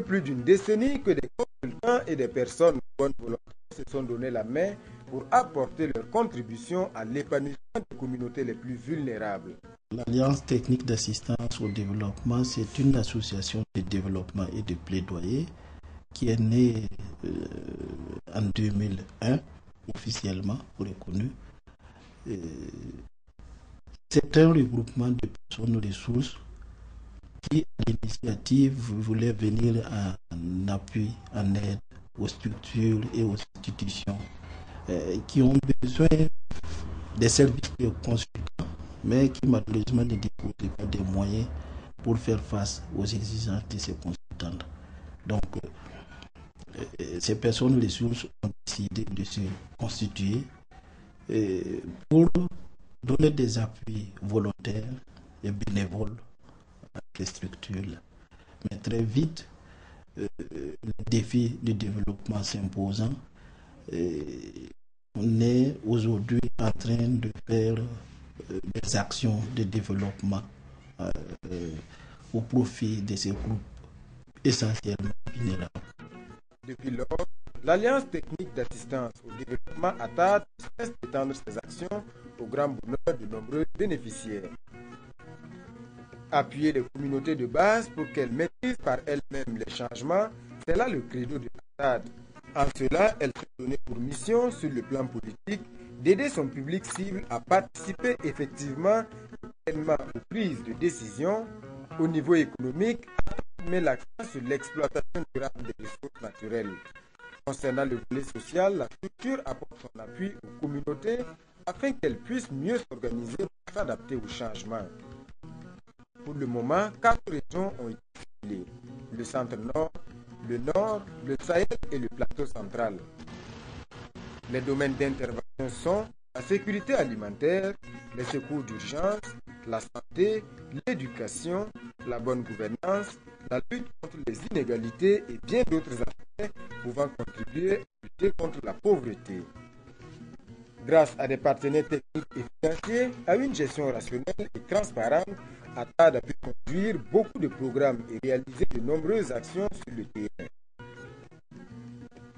peu plus d'une décennie que des consultants et des personnes de bonne volonté se sont donné la main pour apporter leur contribution à l'épanouissement des communautés les plus vulnérables. L'Alliance technique d'assistance au développement, c'est une association de développement et de plaidoyer qui est née en 2001, officiellement reconnue. C'est un regroupement de personnes ressources qui, à l'initiative, voulait venir en appui, en aide aux structures et aux institutions qui ont besoin des services de consultants, mais qui malheureusement ne disposent pas des moyens pour faire face aux exigences de ces consultants. Donc, ces personnes ressources ont décidé de se constituer pour donner des appuis volontaires et bénévoles à ces structures-là. Mais très vite, les défis de développement s'imposant, on est aujourd'hui en train de faire des actions de développement au profit de ces groupes essentiellement vulnérables. Depuis lors, l'Alliance technique d'assistance au développement attarde cesse d'étendre ses actions au grand bonheur de nombreux bénéficiaires. Appuyer les communautés de base pour qu'elles maîtrisent par elles-mêmes les changements, c'est là le credo de l'ATAD. En cela, elle se donnait pour mission, sur le plan politique, d'aider son public cible à participer effectivement pleinement aux prises de décision. Au niveau économique, ATAD met l'accent sur l'exploitation durable des ressources naturelles. Concernant le volet social, la structure apporte son appui aux communautés afin qu'elles puissent mieux s'organiser pour s'adapter aux changements. Pour le moment, 4 régions ont été ciblées: le centre-nord, le nord, le Sahel et le plateau central. Les domaines d'intervention sont la sécurité alimentaire, les secours d'urgence, la santé, l'éducation, la bonne gouvernance, la lutte contre les inégalités et bien d'autres aspects pouvant contribuer à lutter contre la pauvreté. Grâce à des partenaires techniques et financiers, à une gestion rationnelle et transparente, ATAD a pu conduire beaucoup de programmes et réaliser de nombreuses actions sur le terrain.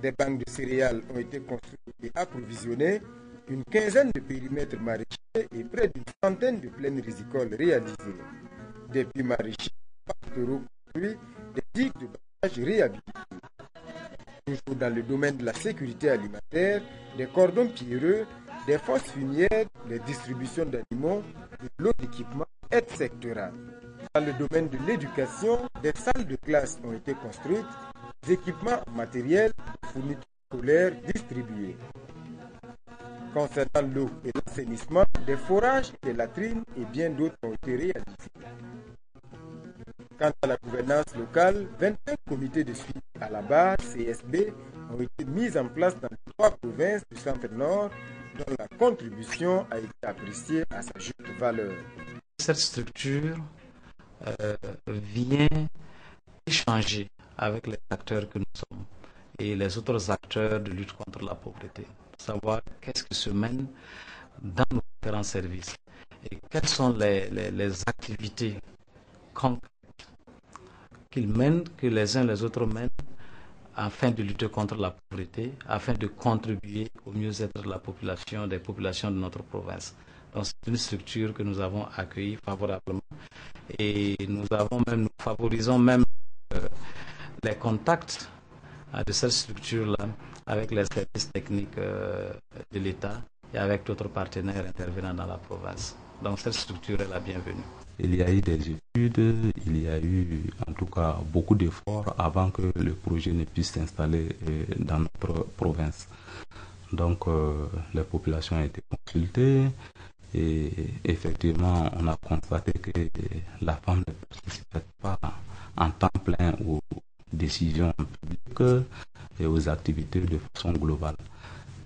Des banques de céréales ont été construites et approvisionnées, une quinzaine de périmètres maraîchers et près d'une centaine de plaines rizicoles réalisées. Des puits maraîchers pastoraux construits, des digues de barrage réhabilitées. Toujours dans le domaine de la sécurité alimentaire, des cordons pierreux, des fosses fumières, les distributions d'aliments, de l'eau d'équipement, etc. Dans le domaine de l'éducation, des salles de classe ont été construites, des équipements matériels, des fournitures scolaires distribuées. Concernant l'eau et l'assainissement, des forages, des latrines et bien d'autres ont été réalisés. Quant à la gouvernance locale, 25 comités de suivi à la barre, CSB, ont été mis en place dans les 3 provinces du centre-nord, dont la contribution a été appréciée à sa juste valeur. Cette structure vient échanger avec les acteurs que nous sommes et les autres acteurs de lutte contre la pauvreté, savoir qu'est-ce qui se mène dans nos différents services et quelles sont les activités concrètes qu'ils mènent, que les uns les autres mènent afin de lutter contre la pauvreté, afin de contribuer au mieux-être de la population, des populations de notre province. Donc c'est une structure que nous avons accueillie favorablement et nous favorisons même les contacts de cette structure-là avec les services techniques de l'État et avec d'autres partenaires intervenant dans la province. Donc cette structure est la bienvenue. Il y a eu des études, il y a eu en tout cas beaucoup d'efforts avant que le projet ne puisse s'installer dans notre province. Donc les populations ont été consultées et effectivement on a constaté que la femme ne participait pas en temps plein aux décisions publiques et aux activités de façon globale.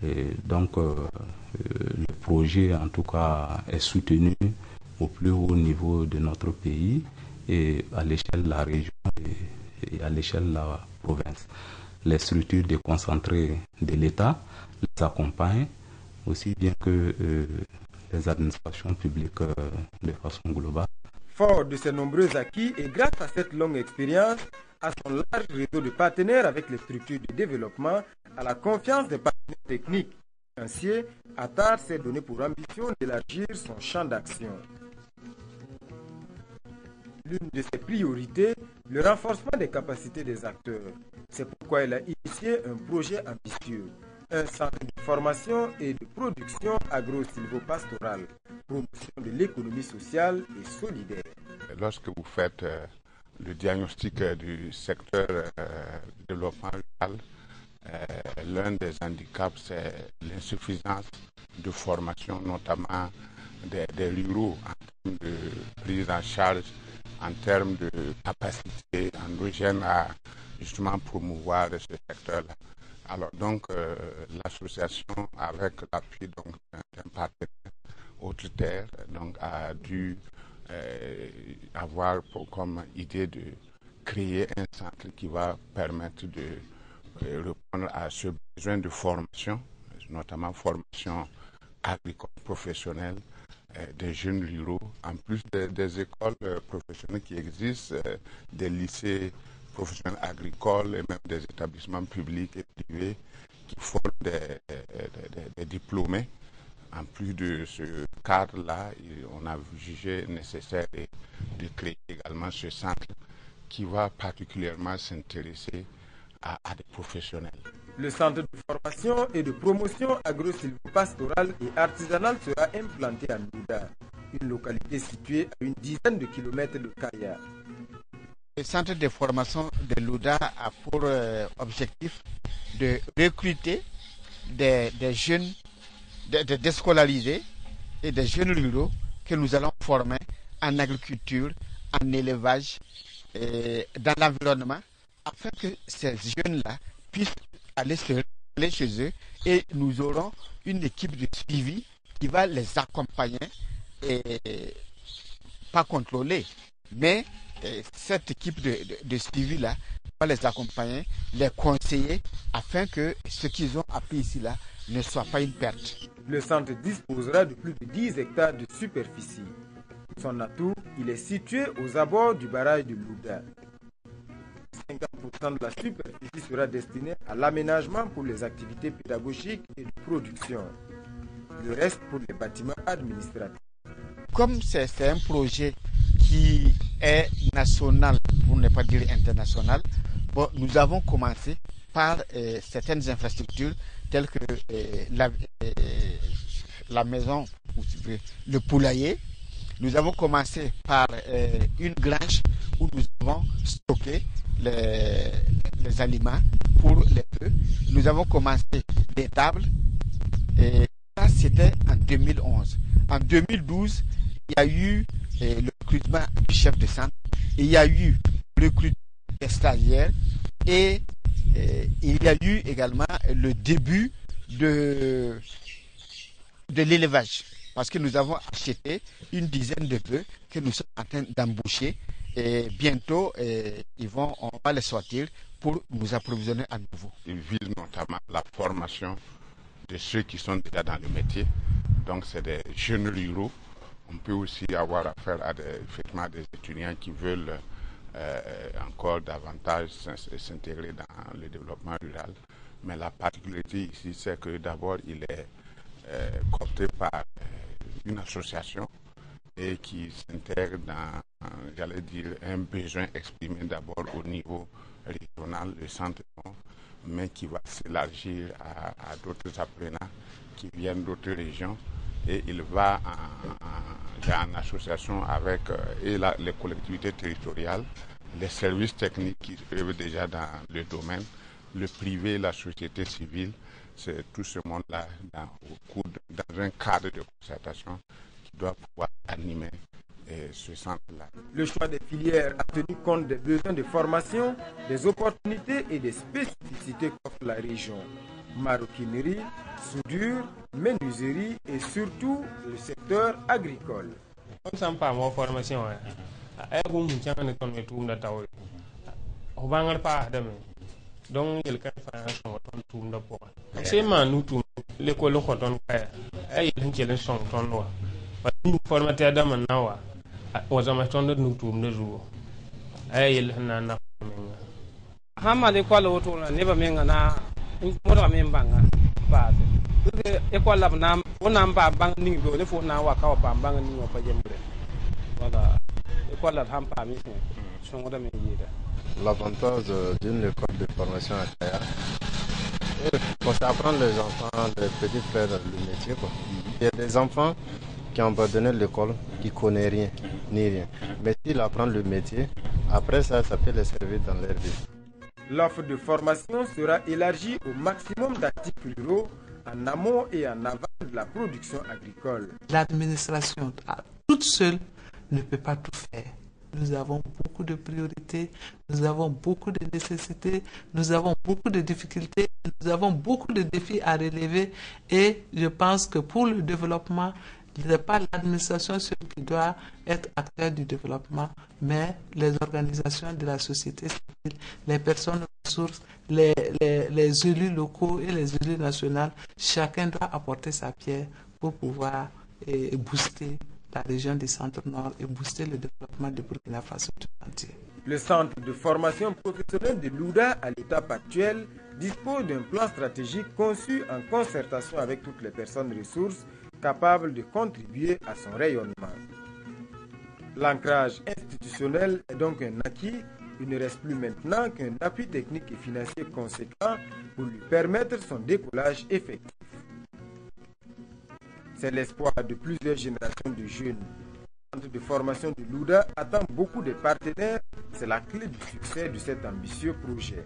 Et donc le projet en tout cas est soutenu au plus haut niveau de notre pays et à l'échelle de la région et à l'échelle de la province. Les structures déconcentrées de l'État les accompagnent aussi bien que les administrations publiques de façon globale. Fort de ses nombreux acquis et grâce à cette longue expérience, à son large réseau de partenaires avec les structures de développement, à la confiance des partenaires techniques et financiers, ATAD s'est donné pour ambition d'élargir son champ d'action. L'une de ses priorités, le renforcement des capacités des acteurs. C'est pourquoi elle a initié un projet ambitieux, un centre de formation et de production agro-silvopastorale, promotion de l'économie sociale et solidaire. Lorsque vous faites le diagnostic du secteur du développement rural, l'un des handicaps, c'est l'insuffisance de formation, notamment des ruraux, en termes de prise en charge, en termes de capacité endogène à justement promouvoir ce secteur-là. Alors donc l'association, avec l'appui d'un partenaire Autre-Terre, donc a dû avoir comme idée de créer un centre qui va permettre de répondre à ce besoin de formation, notamment formation agricole professionnelle des jeunes ruraux, en plus des écoles professionnelles qui existent, des lycées professionnels agricoles et même des établissements publics et privés qui forment des diplômés. En plus de ce cadre-là, on a jugé nécessaire de créer également ce centre qui va particulièrement s'intéresser à des professionnels. Le centre de formation et de promotion agro-silvopastorale et artisanale sera implanté à Louda, une localité située à une dizaine de kilomètres de Kaya. Le centre de formation de Louda a pour objectif de recruter des jeunes, des déscolarisés et des jeunes ruraux que nous allons former en agriculture, en élevage, dans l'environnement, afin que ces jeunes-là puissent aller chez eux, et nous aurons une équipe de suivi qui va les accompagner, et pas contrôler, mais cette équipe de suivi-là va les accompagner, les conseiller, afin que ce qu'ils ont appris ici-là ne soit pas une perte. Le centre disposera de plus de 10 hectares de superficie. Son atout, il est situé aux abords du barrage de Louda. 50% de la superficie sera destinée à l'aménagement pour les activités pédagogiques et de production. Le reste pour les bâtiments administratifs. Comme c'est un projet qui est national, pour ne pas dire international, bon, nous avons commencé par certaines infrastructures telles que la maison, le poulailler. Nous avons commencé par une grange où nous avons stocké les aliments pour les œufs. Nous avons commencé des tables, et ça c'était en 2011. En 2012, il y a eu le recrutement du chef de centre, il y a eu le recrutement des stagiaires, et il y a eu également le début de l'élevage, parce que nous avons acheté une dizaine de bœufs que nous sommes en train d'embaucher, et bientôt on va les sortir pour nous approvisionner à nouveau. Il vise notamment la formation de ceux qui sont déjà dans le métier, donc c'est des jeunes ruraux. On peut aussi avoir affaire à effectivement des étudiants qui veulent encore davantage s'intégrer dans le développement rural. Mais la particularité ici, c'est que d'abord, il est coopté par une association et qui s'intègre dans, j'allais dire, un besoin exprimé d'abord au niveau régional, le centre, mais qui va s'élargir à d'autres apprenants qui viennent d'autres régions. Et il va en association avec les collectivités territoriales, les services techniques qui œuvrent déjà dans le domaine, le privé, la société civile. C'est tout ce monde-là dans un cadre de concertation qui doit pouvoir animer ce centre-là. Le choix des filières a tenu compte des besoins de formation, des opportunités et des spécificités qu'offre la région. Maroquinerie, soudure, menuiserie et surtout le secteur agricole. On s'en parle de formation. Donc il ka fa son ton tum da po c'est man nous tum l'école ko ton ka ay il son ton wa pa ni formateur da man na wa o zama ton da nous tum da jour ay il na hama l'école autour na neba menga na moto membanga ba de école la na on ba bang ning do le fo na wa ka ba bang ning wa pa jembre voilà école la hampa mi so ngoda me yida. L'avantage d'une école de formation à Kaya, c'est apprendre les enfants, les petits frères le métier quoi. Il y a des enfants qui ont abandonné l'école, qui ne connaissent rien, ni rien. Mais s'ils apprennent le métier, après ça peut les servir dans leur vie. L'offre de formation sera élargie au maximum d'actifs ruraux en amont et en aval de la production agricole. L'administration, toute seule, ne peut pas tout faire. Nous avons beaucoup de priorités, nous avons beaucoup de nécessités, nous avons beaucoup de difficultés, nous avons beaucoup de défis à relever et je pense que pour le développement, ce n'est pas l'administration seule qui doit être acteur du développement, mais les organisations de la société civile, les personnes ressources, les élus locaux et les élus nationaux, chacun doit apporter sa pierre pour pouvoir booster la région du Centre-Nord et booster le développement de Burkina Faso tout entier. Le centre de formation professionnelle de Louda, à l'étape actuelle, dispose d'un plan stratégique conçu en concertation avec toutes les personnes ressources capables de contribuer à son rayonnement. L'ancrage institutionnel est donc un acquis. Il ne reste plus maintenant qu'un appui technique et financier conséquent pour lui permettre son décollage effectif. C'est l'espoir de plusieurs générations de jeunes. Le centre de formation de Louda attend beaucoup de partenaires. C'est la clé du succès de cet ambitieux projet.